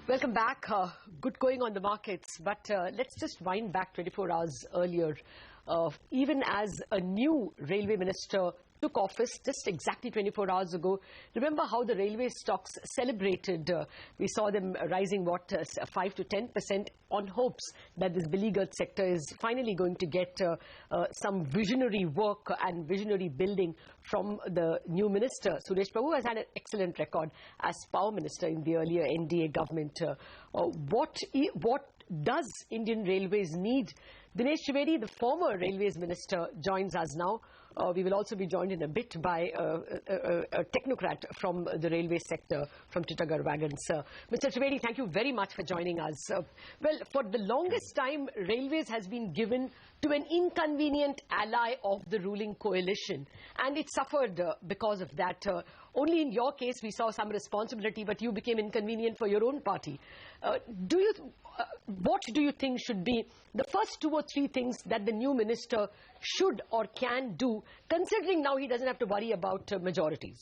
Welcome back. Good going on the markets, but let's just wind back 24 hours earlier. Even as a new railway minister took office just exactly 24 hours ago, remember how the railway stocks celebrated. We saw them rising, 5 to 10% on hopes that this beleaguered sector is finally going to get some visionary work and visionary building from the new minister. Suresh Prabhu has had an excellent record as power minister in the earlier NDA government. What does Indian Railways need? Dinesh Trivedi, the former Railways Minister, joins us now. We will also be joined in a bit by a technocrat from the railway sector, from Titagarh Wagons. Mr. Trivedi, thank you very much for joining us. Well, for the longest time, Railways has been given to an inconvenient ally of the ruling coalition, and it suffered because of that. Only in your case we saw some responsibility, but you became inconvenient for your own party. What do you think should be the first 2 or 3 things that the new minister should or can do, considering now he doesn't have to worry about majorities?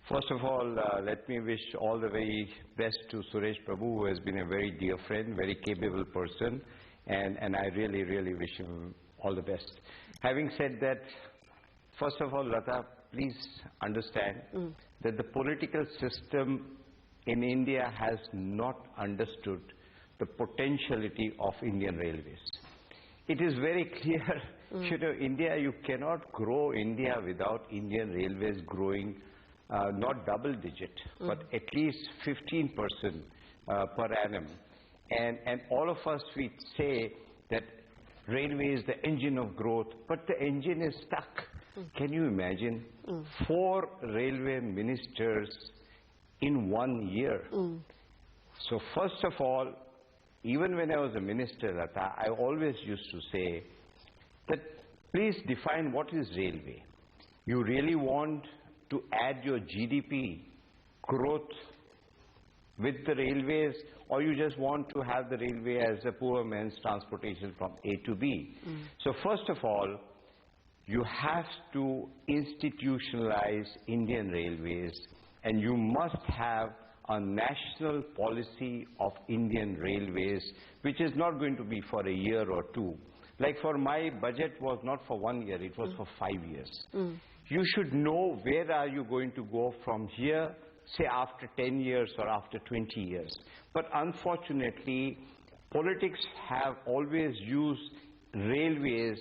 First of all, let me wish all the very best to Suresh Prabhu, who has been a very dear friend, very capable person, and I really, really wish him all the best. Having said that, first of all, Lata, please understand that the political system in India has not understood the potentiality of Indian Railways. It is very clear, you know, India, you cannot grow India without Indian Railways growing not double digit, but at least 15% per annum. And all of us, we say that railway is the engine of growth, but the engine is stuck. Can you imagine? 4 railway ministers in 1 year. So first of all, even when I was a minister, Lata, I always used to say that please define what is railway. You really want to add your GDP growth with the railways, or you just want to have the railway as a poor man's transportation from A to B? So first of all, you have to institutionalize Indian Railways, and you must have a national policy of Indian Railways, which is not going to be for a year or 2. Like for my budget was not for 1 year, it was for 5 years. You should know where are you going to go from here, say after 10 years or after 20 years. But unfortunately, politics have always used railways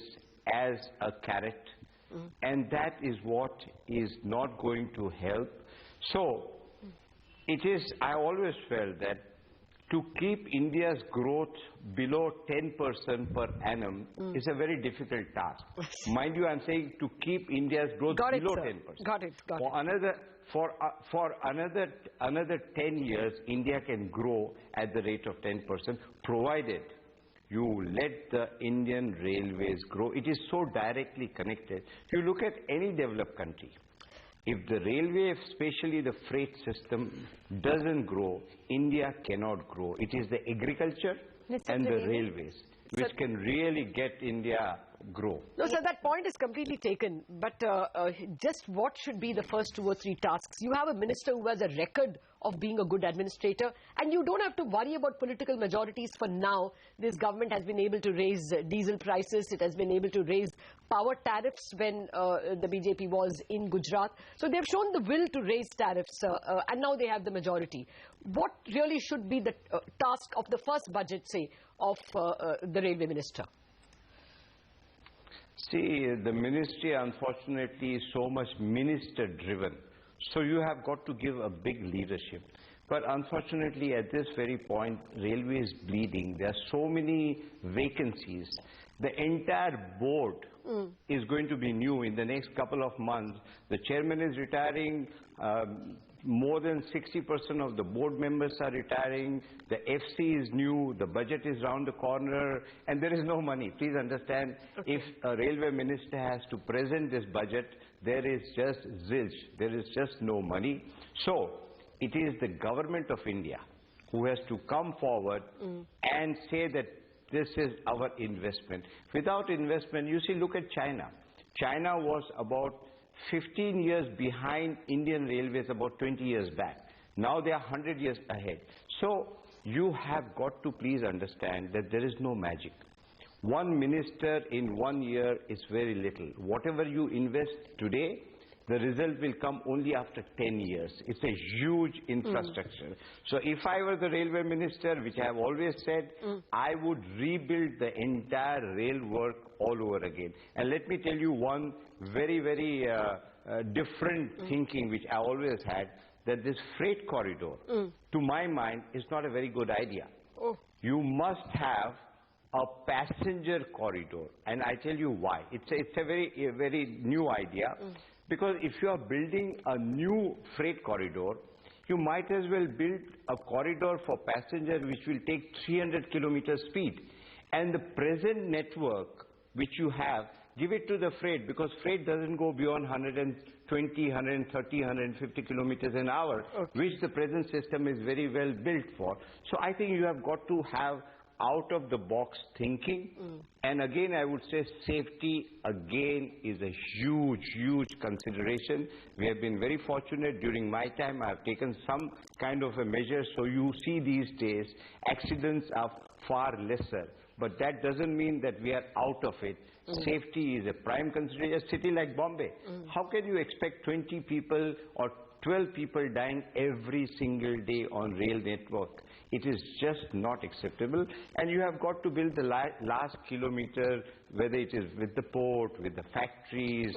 as a carrot, and that is what is not going to help. So, it is, I always felt that to keep India's growth below 10% per annum is a very difficult task. Mind you, I'm saying to keep India's growth below 10%. Got it. For another 10 years, India can grow at the rate of 10%, provided you let the Indian Railways grow. It is so directly connected. If you look at any developed country, if the railway, especially the freight system, doesn't grow, India cannot grow. It is the agriculture and the railways which can really get India grow. No, sir, that point is completely taken. But just what should be the first 2 or 3 tasks? You have a minister who has a record of being a good administrator, and you don't have to worry about political majorities for now. This government has been able to raise diesel prices. It has been able to raise power tariffs when the BJP was in Gujarat. So they've shown the will to raise tariffs, and now they have the majority. What really should be the task of the first budget, say, of the railway minister? See, the ministry, unfortunately, is so much minister-driven. So you have got to give a big leadership. But unfortunately, at this very point, railway is bleeding. There are so many vacancies. The entire board is going to be new in the next couple of months. The chairman is retiring. More than 60% of the board members are retiring. The FC is new. The budget is round the corner. And there is no money. Please understand, if a railway minister has to present this budget, there is just zilch. There is just no money. So, it is the government of India who has to come forward and say that this is our investment. Without investment, you see, look at China. China was about 15 years behind Indian Railways about 20 years back. Now they are 100 years ahead. So you have got to please understand that there is no magic. One minister in 1 year is very little. Whatever you invest today, the result will come only after 10 years. It's a huge infrastructure. So if I were the railway minister, which I have always said, I would rebuild the entire rail work all over again. And let me tell you one very, very different thinking which I always had, that this freight corridor, to my mind, is not a very good idea. You must have a passenger corridor, and I tell you why. It's a very new idea, because if you are building a new freight corridor, you might as well build a corridor for passenger which will take 300 kilometers speed, and the present network which you have, give it to the freight, because freight doesn't go beyond 120, 130, 150 kilometers an hour, which the present system is very well built for. So I think you have got to have out of the box thinking, and again I would say safety again is a huge consideration. We have been very fortunate. During my time I have taken some kind of a measure, so you see these days accidents are far lesser, but that doesn't mean that we are out of it. Safety is a prime consideration. A city like Bombay, how can you expect 20 people or 12 people dying every single day on rail network? It is just not acceptable, and you have got to build the last kilometer, whether it is with the port, with the factories,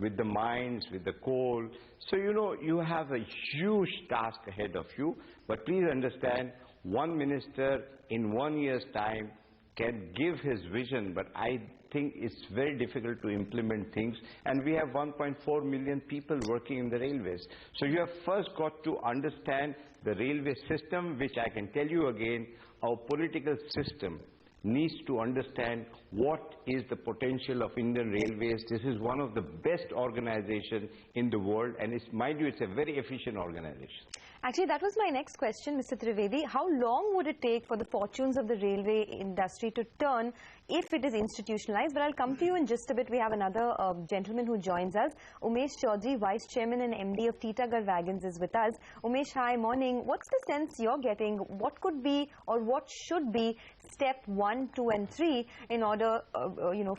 with the mines, with the coal. So you know you have a huge task ahead of you, but please understand, one minister in 1 year's time can give his vision, but I think it's very difficult to implement things, and we have 1.4 million people working in the railways. So you have first got to understand the railway system, which I can tell you again, our political system needs to understand what is the potential of Indian Railways. This is one of the best organizations in the world, and it's, mind you, it's a very efficient organization. Actually, that was my next question, Mr. Trivedi. How long would it take for the fortunes of the railway industry to turn if it is institutionalized? But I'll come to you in just a bit. We have another gentleman who joins us. UMESH Chowdhary, Vice Chairman and MD of Titagarh Wagons, is with us. UMESH, hi, morning. What's the sense you're getting? What could be or what should be step 1, 2 and 3 in order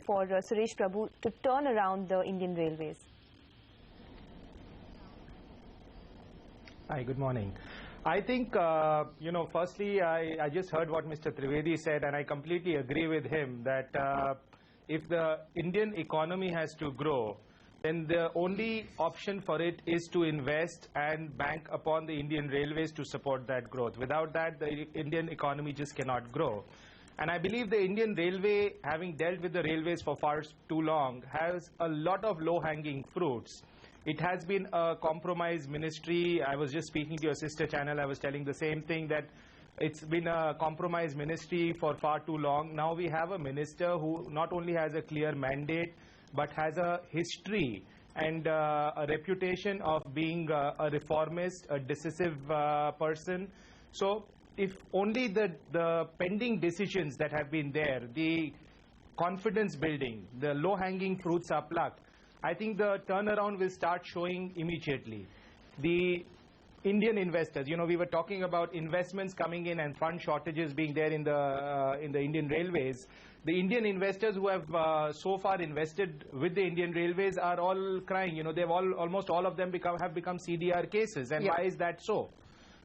for Suresh Prabhu to turn around the Indian Railways? Hi, good morning. I think, firstly, I just heard what Mr. Trivedi said, and I completely agree with him that if the Indian economy has to grow, then the only option for it is to invest and bank upon the Indian Railways to support that growth. Without that, the Indian economy just cannot grow. And I believe the Indian Railway, having dealt with the railways for far too long, has a lot of low-hanging fruits. It has been a compromise ministry. I was just speaking to your sister channel. I was telling the same thing, that it's been a compromise ministry for far too long. Now we have a minister who not only has a clear mandate, but has a history and a reputation of being a reformist, a decisive person. So if only the pending decisions that have been there, the confidence building, the low-hanging fruits are plucked, I think the turnaround will start showing immediately. The Indian investors, we were talking about investments coming in and fund shortages being there in the Indian Railways. The Indian investors who have so far invested with the Indian Railways are all crying. They've almost all of them have become CDR cases. And why is that so?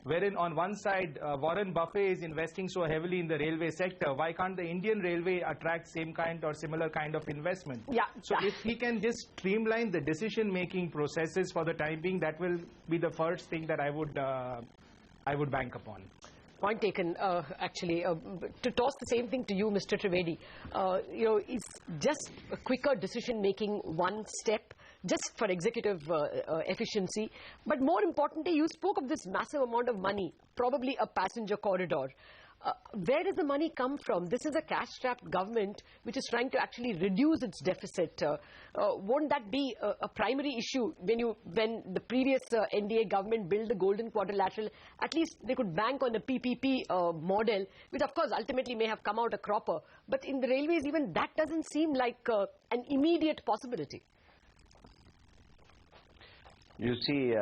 Wherein on one side, Warren Buffett is investing so heavily in the railway sector, why can't the Indian Railway attract same kind or similar kind of investment? So if he can just streamline the decision-making processes for the time being, that will be the first thing that I would bank upon. Point taken, actually. To toss the same thing to you, Mr. Trivedi, is just a quicker decision-making one step, just for executive efficiency. But more importantly, you spoke of this massive amount of money, probably a passenger corridor. Where does the money come from? This is a cash-strapped government which is trying to actually reduce its deficit. Won't that be a primary issue when the previous NDA government built the golden quadrilateral? At least they could bank on a PPP model, which of course ultimately may have come out a cropper. But in the railways, even that doesn't seem like an immediate possibility. You see,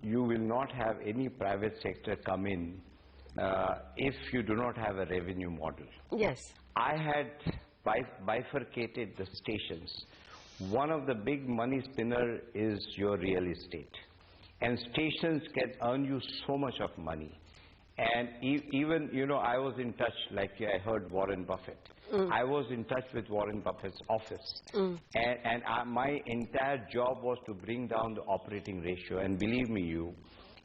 you will not have any private sector come in if you do not have a revenue model. Yes. I had bifurcated the stations. One of the big money spinner is your real estate. And stations can earn you so much of money. And even, you know, I was in touch, like I heard Warren Buffett. I was in touch with Warren Buffett's office. And my entire job was to bring down the operating ratio. And believe me,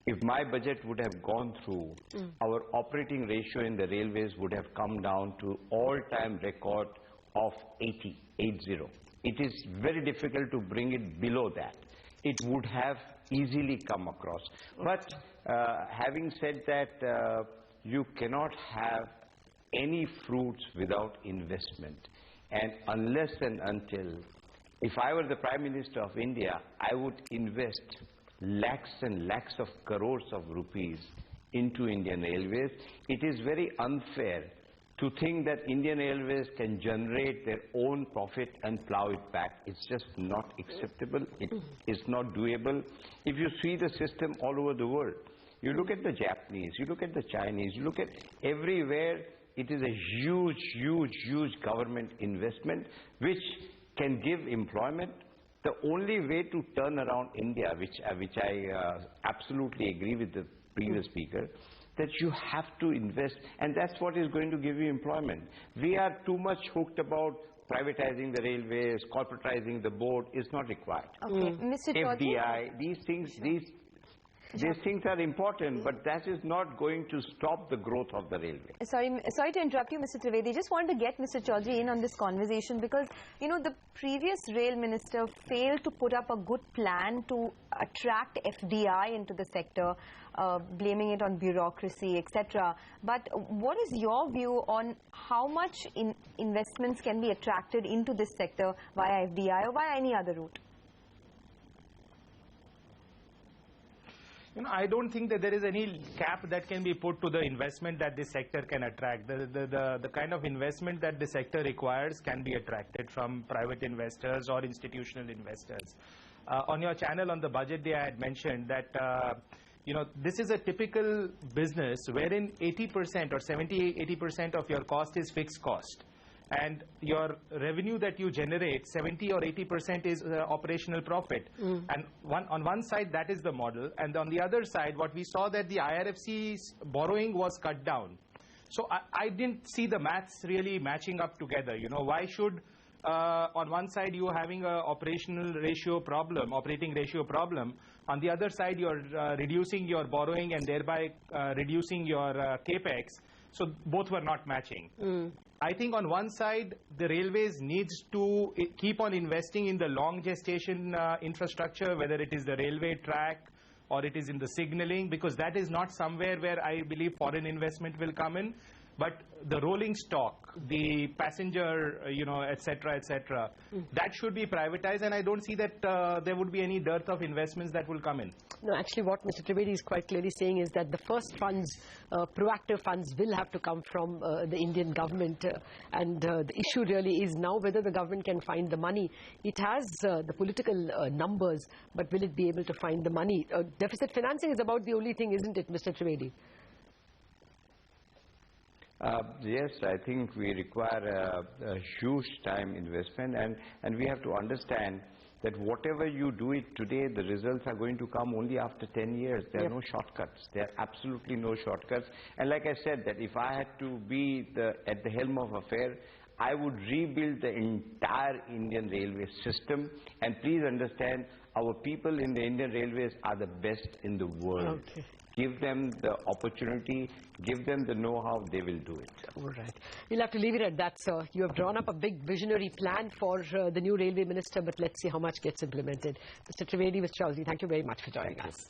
if my budget would have gone through, our operating ratio in the railways would have come down to all-time record of 80. It is very difficult to bring it below that. It would have easily come across. But having said that, you cannot have any fruits without investment. And unless and until, if I were the Prime Minister of India, I would invest lakhs and lakhs of crores of rupees into Indian Railways. It is very unfair to think that Indian Railways can generate their own profit and plow it back. It's just not acceptable. It is not doable. If you see the system all over the world, you look at the Japanese, you look at the Chinese, you look at everywhere, it is a huge government investment which can give employment. The only way to turn around India, which I absolutely agree with the previous speaker, that you have to invest, and that's what is going to give you employment. We are too much hooked about privatizing the railways, corporatizing the board. Is not required. Okay. Mr. Chowdhary? FDI, these things are important, but that is not going to stop the growth of the railway. Sorry to interrupt you, Mr. Trivedi. Just wanted to get Mr. Chowdhary in on this conversation because, you know, the previous rail minister failed to put up a good plan to attract FDI into the sector, blaming it on bureaucracy, etc. But what is your view on how much investments can be attracted into this sector via FDI or via any other route? You know, I don't think that there is any cap that can be put to the investment that this sector can attract. The kind of investment that the sector requires can be attracted from private investors or institutional investors. On your channel on the budget day, I had mentioned that you know, this is a typical business wherein 80% or 70-80% of your cost is fixed cost. And your revenue that you generate, 70 or 80% is operational profit. And on one side, that is the model. And on the other side, what we saw that the IRFC's borrowing was cut down. So I didn't see the maths really matching up together. You know, why should on one side you having a operating ratio problem, on the other side you're reducing your borrowing and thereby reducing your capex. So both were not matching. I think on one side, the railways needs to keep on investing in the long gestation infrastructure, whether it is the railway track or it is in the signaling, because that is not somewhere where I believe foreign investment will come in. But the rolling stock, the passenger, you know, etc., that should be privatized, and I don't see that there would be any dearth of investments that will come in. No, actually what Mr. Trivedi is quite clearly saying is that the first funds, proactive funds, will have to come from the Indian government. And the issue really is now whether the government can find the money. It has the political numbers, but will it be able to find the money? Deficit financing is about the only thing, isn't it, Mr. Trivedi? Yes, I think we require a huge time investment, and we have to understand that whatever you do it today, the results are going to come only after 10 years. There are no shortcuts. There are absolutely no shortcuts. And like I said, that if I had to be at the helm of affairs, I would rebuild the entire Indian railway system. And please understand, our people in the Indian railways are the best in the world. Okay. Give them the opportunity, give them the know-how, they will do it. All right. We'll have to leave it at that, sir. You have drawn up a big visionary plan for the new railway minister, but let's see how much gets implemented. Mr. Trivedi, Mr. Chowdhary, thank you very much for joining us.